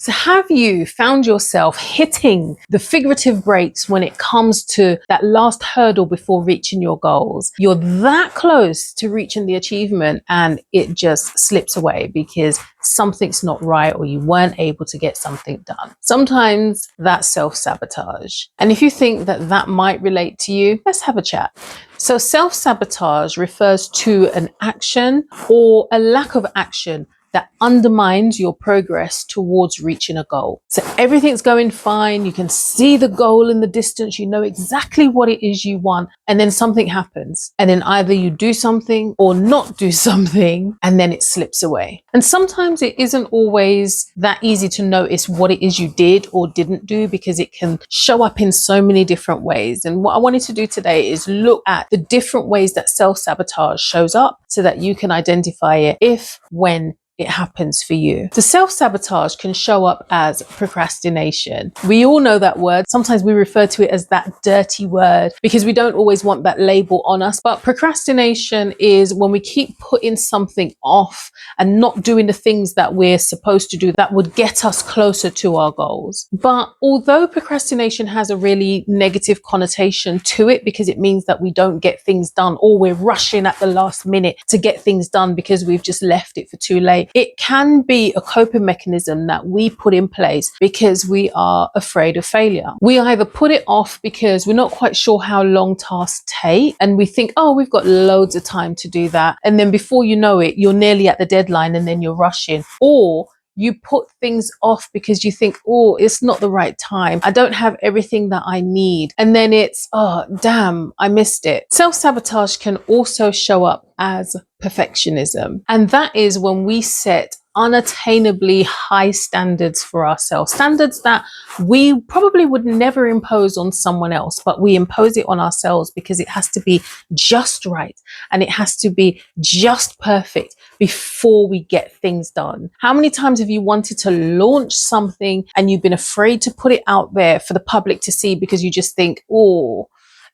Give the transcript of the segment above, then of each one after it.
So have you found yourself hitting the figurative brakes when it comes to that last hurdle before reaching your goals? You're that close to reaching the achievement and it just slips away because something's not right or you weren't able to get something done. Sometimes that's self-sabotage. And if you think that that might relate to you, let's have a chat. So self-sabotage refers to an action or a lack of action that undermines your progress towards reaching a goal. So everything's going fine. You can see the goal in the distance. You know exactly what it is you want. And then something happens. And then either you do something or not do something, and then it slips away. And sometimes it isn't always that easy to notice what it is you did or didn't do because it can show up in so many different ways. And what I wanted to do today is look at the different ways that self-sabotage shows up so that you can identify it if, when, it happens for you. The self-sabotage can show up as procrastination. We all know that word. Sometimes we refer to it as that dirty word because we don't always want that label on us. But procrastination is when we keep putting something off and not doing the things that we're supposed to do that would get us closer to our goals. But although procrastination has a really negative connotation to it because it means that we don't get things done or we're rushing at the last minute to get things done because we've just left it for too late, it can be a coping mechanism that we put in place because we are afraid of failure. We either put it off because we're not quite sure how long tasks take and we think, oh, we've got loads of time to do that. And then before you know it, you're nearly at the deadline and then you're rushing. Or you put things off because you think, oh, it's not the right time. I don't have everything that I need. And then it's, oh, damn, I missed it. Self-sabotage can also show up as perfectionism. And that is when we set unattainably high standards for ourselves, standards that we probably would never impose on someone else, but we impose it on ourselves because it has to be just right and it has to be just perfect before we get things done. How many times have you wanted to launch something and you've been afraid to put it out there for the public to see because you just think, oh,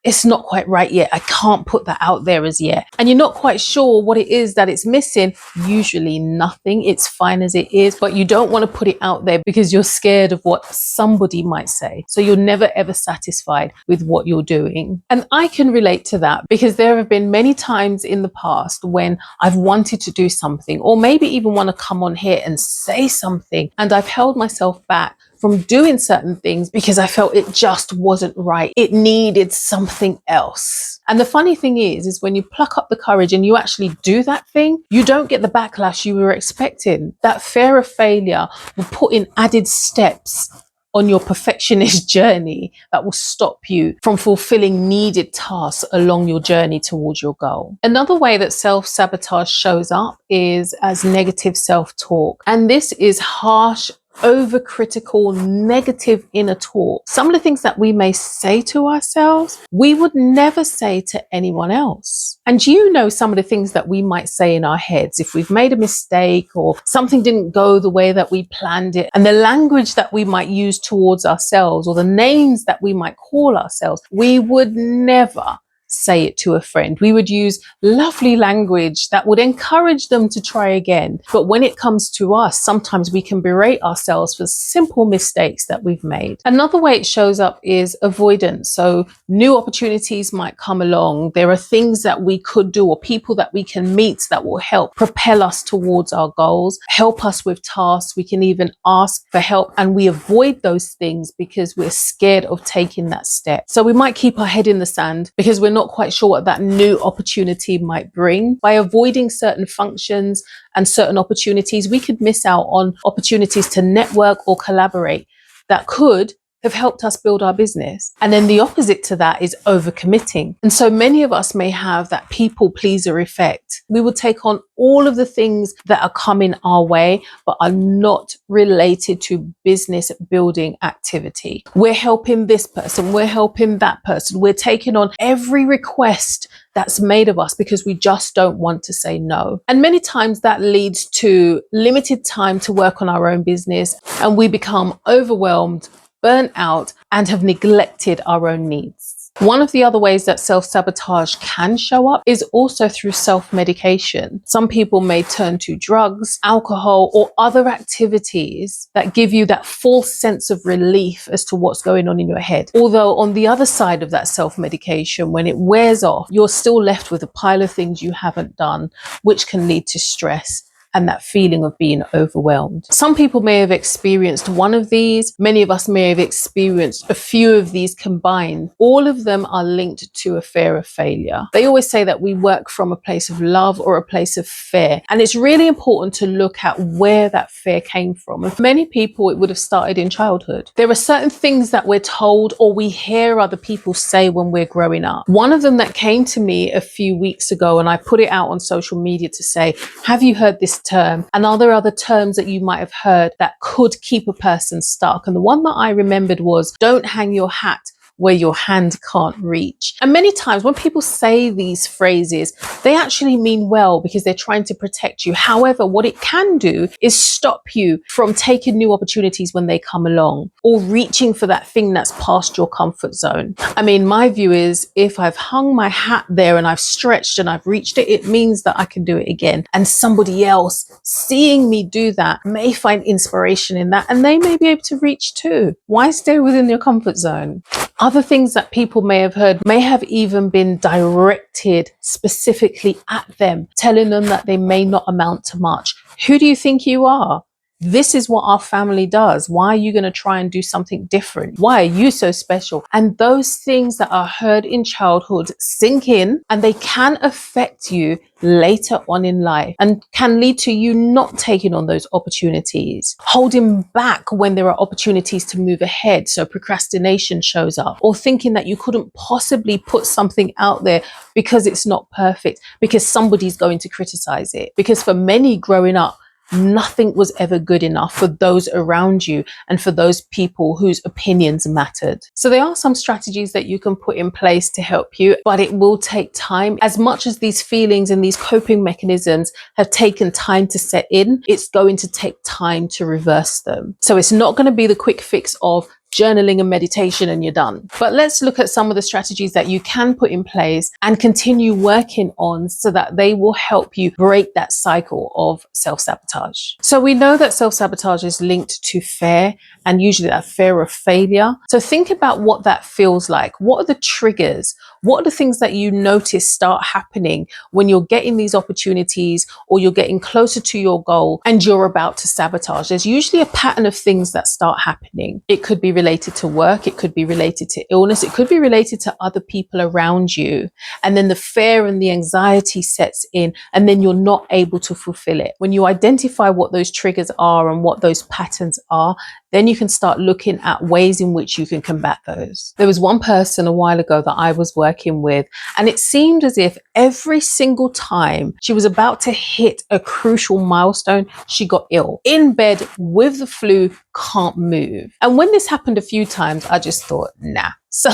it's not quite right yet. I can't put that out there as yet. And you're not quite sure what it is that it's missing. Usually nothing. It's fine as it is, but you don't want to put it out there because you're scared of what somebody might say. So you're never ever satisfied with what you're doing. And I can relate to that because there have been many times in the past when I've wanted to do something or maybe even want to come on here and say something and I've held myself back from doing certain things because I felt it just wasn't right. It needed something else. And the funny thing is when you pluck up the courage and you actually do that thing, you don't get the backlash you were expecting. That fear of failure will put in added steps on your perfectionist journey that will stop you from fulfilling needed tasks along your journey towards your goal. Another way that self-sabotage shows up is as negative self-talk. And this is harsh, overcritical, negative inner talk. Some of the things that we may say to ourselves, we would never say to anyone else. And you know some of the things that we might say in our heads if we've made a mistake or something didn't go the way that we planned it, and the language that we might use towards ourselves or the names that we might call ourselves, we would never say it to a friend. We would use lovely language that would encourage them to try again. But when it comes to us, sometimes we can berate ourselves for simple mistakes that we've made. Another way it shows up is avoidance. So new opportunities might come along. There are things that we could do or people that we can meet that will help propel us towards our goals, help us with tasks. We can even ask for help and we avoid those things because we're scared of taking that step. So we might keep our head in the sand because we're not quite sure what that new opportunity might bring. By avoiding certain functions and certain opportunities, we could miss out on opportunities to network or collaborate that could have helped us build our business. And then the opposite to that is overcommitting. And so many of us may have that people pleaser effect. We will take on all of the things that are coming our way, but are not related to business building activity. We're helping this person, we're helping that person, we're taking on every request that's made of us because we just don't want to say no. And many times that leads to limited time to work on our own business, and we become overwhelmed, burnt out, and have neglected our own needs. One of the other ways that self-sabotage can show up is also through self-medication. Some people may turn to drugs, alcohol, or other activities that give you that false sense of relief as to what's going on in your head. Although on the other side of that self-medication, when it wears off, you're still left with a pile of things you haven't done, which can lead to stress and that feeling of being overwhelmed. Some people may have experienced one of these. Many of us may have experienced a few of these combined. All of them are linked to a fear of failure. They always say that we work from a place of love or a place of fear. And it's really important to look at where that fear came from. And for many people, it would have started in childhood. There are certain things that we're told or we hear other people say when we're growing up. One of them that came to me a few weeks ago, and I put it out on social media to say, have you heard this term? And are there other terms that you might have heard that could keep a person stuck? And the one that I remembered was, don't hang your hat where your hand can't reach. And many times when people say these phrases, they actually mean well because they're trying to protect you. However, what it can do is stop you from taking new opportunities when they come along or reaching for that thing that's past your comfort zone. I mean, my view is if I've hung my hat there and I've stretched and I've reached it, it means that I can do it again. And somebody else seeing me do that may find inspiration in that and they may be able to reach too. Why stay within your comfort zone? Other things that people may have heard may have even been directed specifically at them, telling them that they may not amount to much. Who do you think you are? This is what our family does. Why are you going to try and do something different? Why are you so special? And those things that are heard in childhood sink in and they can affect you later on in life and can lead to you not taking on those opportunities, holding back when there are opportunities to move ahead. So procrastination shows up, or thinking that you couldn't possibly put something out there because it's not perfect, because somebody's going to criticize it. Because for many growing up, nothing was ever good enough for those around you and for those people whose opinions mattered. So there are some strategies that you can put in place to help you, but it will take time. As much as these feelings and these coping mechanisms have taken time to set in, it's going to take time to reverse them. So it's not going to be the quick fix of journaling and meditation and you're done. But let's look at some of the strategies that you can put in place and continue working on so that they will help you break that cycle of self-sabotage. So we know that self-sabotage is linked to fear, and usually that fear of failure. So think about what that feels like. What are the triggers? What are the things that you notice start happening when you're getting these opportunities or you're getting closer to your goal and you're about to sabotage? There's usually a pattern of things that start happening. It could be related to work. It could be related to illness. It could be related to other people around you. And then the fear and the anxiety sets in, and then you're not able to fulfill it. When you identify what those triggers are and what those patterns are, then you can start looking at ways in which you can combat those. There was one person a while ago that I was working with, and it seemed as if every single time she was about to hit a crucial milestone, she got ill. In bed with the flu, can't move. And when this happened a few times, I just thought, nah. So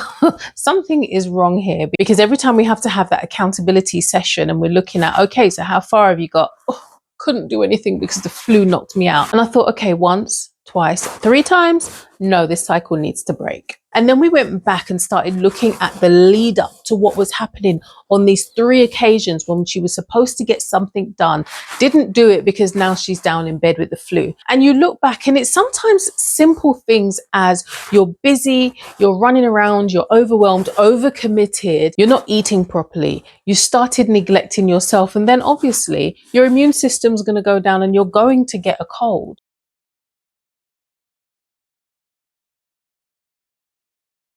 something is wrong here, because every time we have to have that accountability session and we're looking at, okay, so how far have you got? Oh, couldn't do anything because the flu knocked me out. And I thought, okay, once, twice, 3 times, no, this cycle needs to break. And then we went back and started looking at the lead up to what was happening on these 3 occasions when she was supposed to get something done, didn't do it because now she's down in bed with the flu. And you look back and it's sometimes simple things as you're busy, you're running around, you're overwhelmed, overcommitted, you're not eating properly, you started neglecting yourself, and then obviously your immune system's going to go down and you're going to get a cold.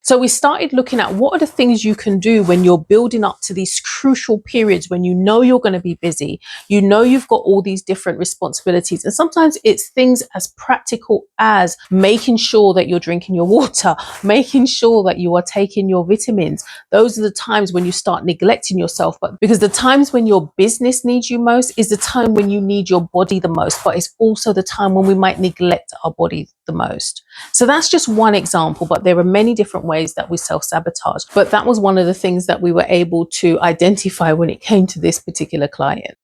So we started looking at what are the things you can do when you're building up to these crucial periods, when you know you're going to be busy, you know you've got all these different responsibilities. And sometimes it's things as practical as making sure that you're drinking your water, making sure that you are taking your vitamins. Those are the times when you start neglecting yourself. But because the times when your business needs you most is the time when you need your body the most, but it's also the time when we might neglect our body the most. So that's just one example, but there are many different ways that we self-sabotage. But that was one of the things that we were able to identify when it came to this particular client.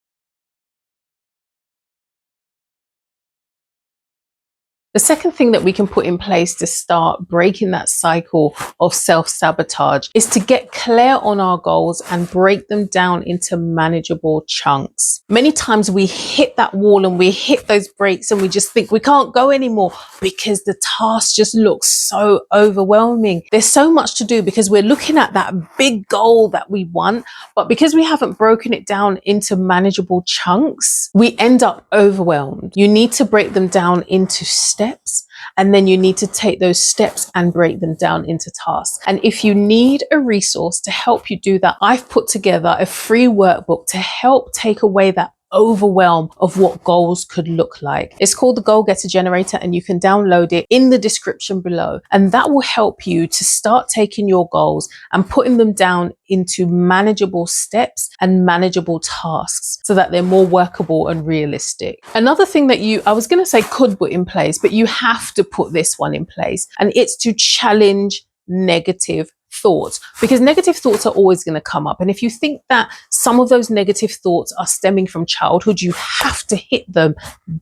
The second thing that we can put in place to start breaking that cycle of self-sabotage is to get clear on our goals and break them down into manageable chunks. Many times we hit that wall and we hit those breaks and we just think we can't go anymore because the task just looks so overwhelming. There's so much to do because we're looking at that big goal that we want, but because we haven't broken it down into manageable chunks, we end up overwhelmed. You need to break them down into steps, and then you need to take those steps and break them down into tasks. And if you need a resource to help you do that, I've put together a free workbook to help take away that overwhelm of what goals could look like. It's called the Goal Getter Generator, and you can download it in the description below. And that will help you to start taking your goals and putting them down into manageable steps and manageable tasks so that they're more workable and realistic. Another thing that I was going to say could put in place, but you have to put this one in place, and it's to challenge negative thoughts, because negative thoughts are always going to come up. And if you think that some of those negative thoughts are stemming from childhood, you have to hit them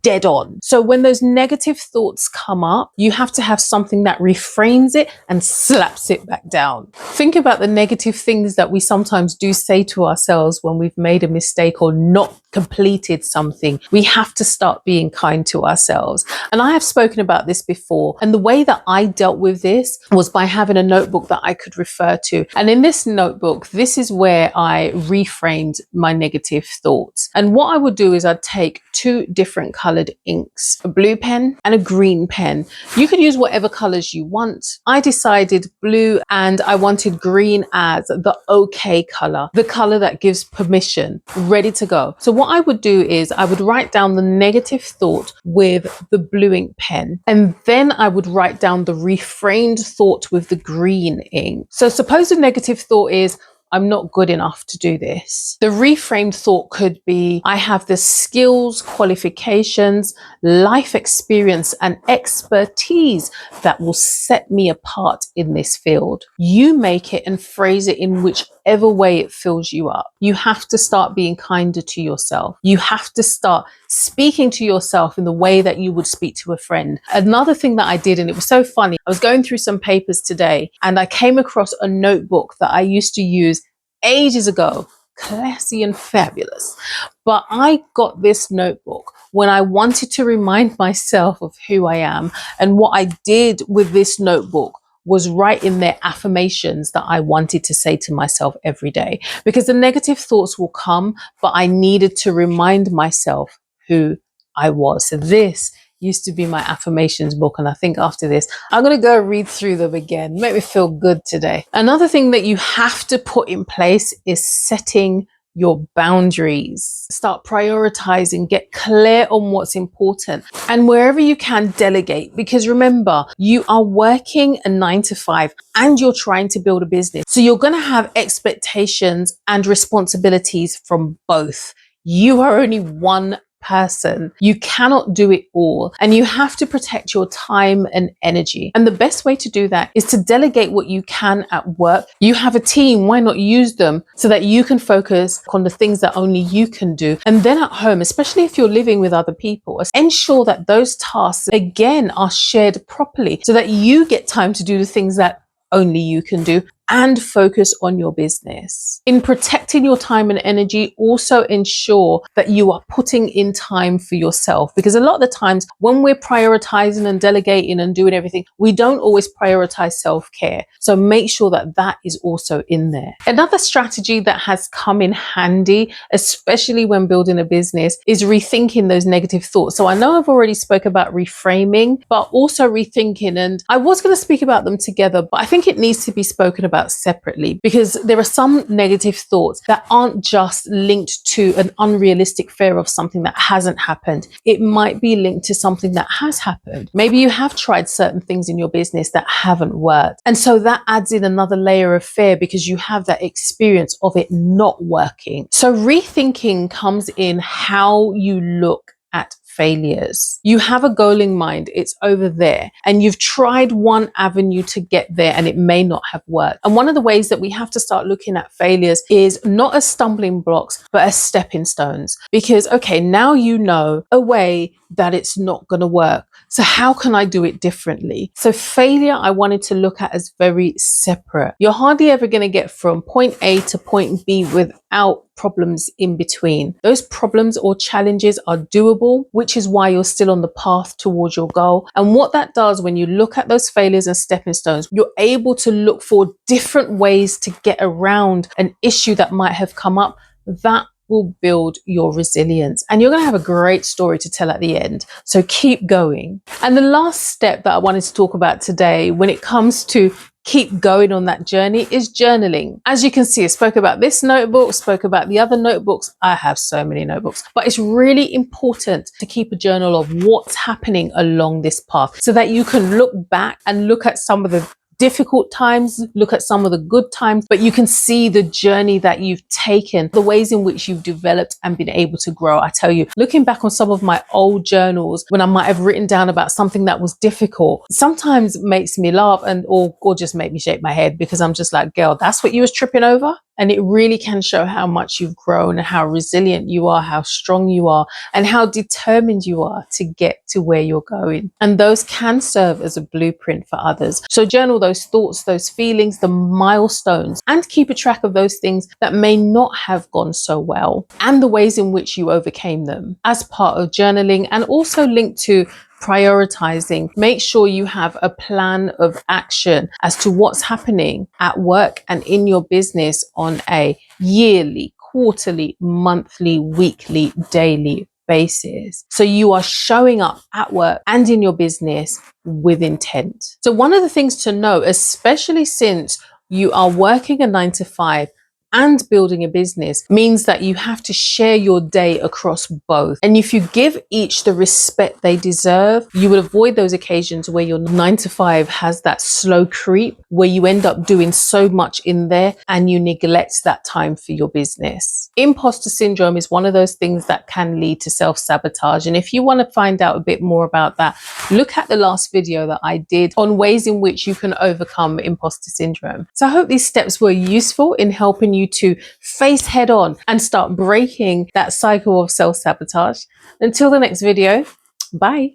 dead on. So when those negative thoughts come up, you have to have something that reframes it and slaps it back down. Think about the negative things that we sometimes do say to ourselves when we've made a mistake or not completed something. We have to start being kind to ourselves. And I have spoken about this before. And the way that I dealt with this was by having a notebook that I could refer to. And in this notebook, this is where I reframed my negative thoughts. And what I would do is I'd take two different colored inks, a blue pen and a green pen. You could use whatever colors you want. I decided blue, and I wanted green as the okay color, the color that gives permission, ready to go. So what I would do is I would write down the negative thought with the blue ink pen, and then I would write down the reframed thought with the green ink. So suppose the negative thought is, I'm not good enough to do this. The reframed thought could be, I have the skills, qualifications, life experience, and expertise that will set me apart in this field. You make it and phrase it in whichever way it fills you up. You have to start being kinder to yourself. You have to start speaking to yourself in the way that you would speak to a friend. Another thing that I did, and it was so funny, I was going through some papers today and I came across a notebook that I used to use ages ago, classy and fabulous. But I got this notebook when I wanted to remind myself of who I am. And what I did with this notebook was write in there affirmations that I wanted to say to myself every day, because the negative thoughts will come, but I needed to remind myself who I was. So this used to be my affirmations book, and I think after this I'm going to go read through them again. Make me feel good today. Another thing that you have to put in place is setting your boundaries. Start prioritizing, get clear on what's important, and wherever you can, delegate. Because remember, you are working a 9 to 5 and you're trying to build a business, so you're going to have expectations and responsibilities from both. You are only one person. You cannot do it all, and you have to protect your time and energy. And the best way to do that is to delegate what you can at work. You have a team, why not use them so that you can focus on the things that only you can do? And then at home, especially if you're living with other people, ensure that those tasks again are shared properly so that you get time to do the things that only you can do, and focus on your business. In protecting your time and energy, also ensure that you are putting in time for yourself, because a lot of the times when we're prioritizing and delegating and doing everything, we don't always prioritize self-care. So make sure that that is also in there. Another strategy that has come in handy, especially when building a business, is rethinking those negative thoughts. So I know I've already spoke about reframing, but also rethinking, and I was going to speak about them together, but I think it needs to be spoken about separately, because there are some negative thoughts that aren't just linked to an unrealistic fear of something that hasn't happened. It might be linked to something that has happened. Maybe you have tried certain things in your business that haven't worked, and so that adds in another layer of fear because you have that experience of it not working. So rethinking comes in how you look at failures. You have a goal in mind, it's over there, and you've tried one avenue to get there and it may not have worked. And one of the ways that we have to start looking at failures is not as stumbling blocks, but as stepping stones. Because, okay, now you know a way that it's not going to work. So how can I do it differently? So failure, I wanted to look at as very separate. You're hardly ever going to get from point A to point B without problems in between. Those problems or challenges are doable, which is why you're still on the path towards your goal. And what that does, when you look at those failures and stepping stones, you're able to look for different ways to get around an issue that might have come up. That will build your resilience, and you're going to have a great story to tell at the end. So keep going. And the last step that I wanted to talk about today when it comes to keep going on that journey is journaling. As you can see, I spoke about this notebook, spoke about the other notebooks. I have so many notebooks, but it's really important to keep a journal of what's happening along this path so that you can look back and look at some of the difficult times, look at some of the good times, but you can see the journey that you've taken, the ways in which you've developed and been able to grow. I tell you, looking back on some of my old journals when I might have written down about something that was difficult, sometimes makes me laugh and or just make me shake my head, because I'm just like, girl, that's what you was tripping over? And it really can show how much you've grown and how resilient you are, how strong you are, and how determined you are to get to where you're going. And those can serve as a blueprint for others. So journal those thoughts, those feelings, the milestones, and keep a track of those things that may not have gone so well and the ways in which you overcame them as part of journaling, and also linked to prioritizing. Make sure you have a plan of action as to what's happening at work and in your business on a yearly, quarterly, monthly, weekly, daily basis. So you are showing up at work and in your business with intent. So one of the things to know, especially since you are working a 9 to 5 and building a business, means that you have to share your day across both. And if you give each the respect they deserve, you will avoid those occasions where your 9 to 5 has that slow creep, where you end up doing so much in there and you neglect that time for your business. Imposter syndrome is one of those things that can lead to self-sabotage. And if you want to find out a bit more about that, look at the last video that I did on ways in which you can overcome imposter syndrome. So I hope these steps were useful in helping you to face head on and start breaking that cycle of self-sabotage. Until the next video, bye.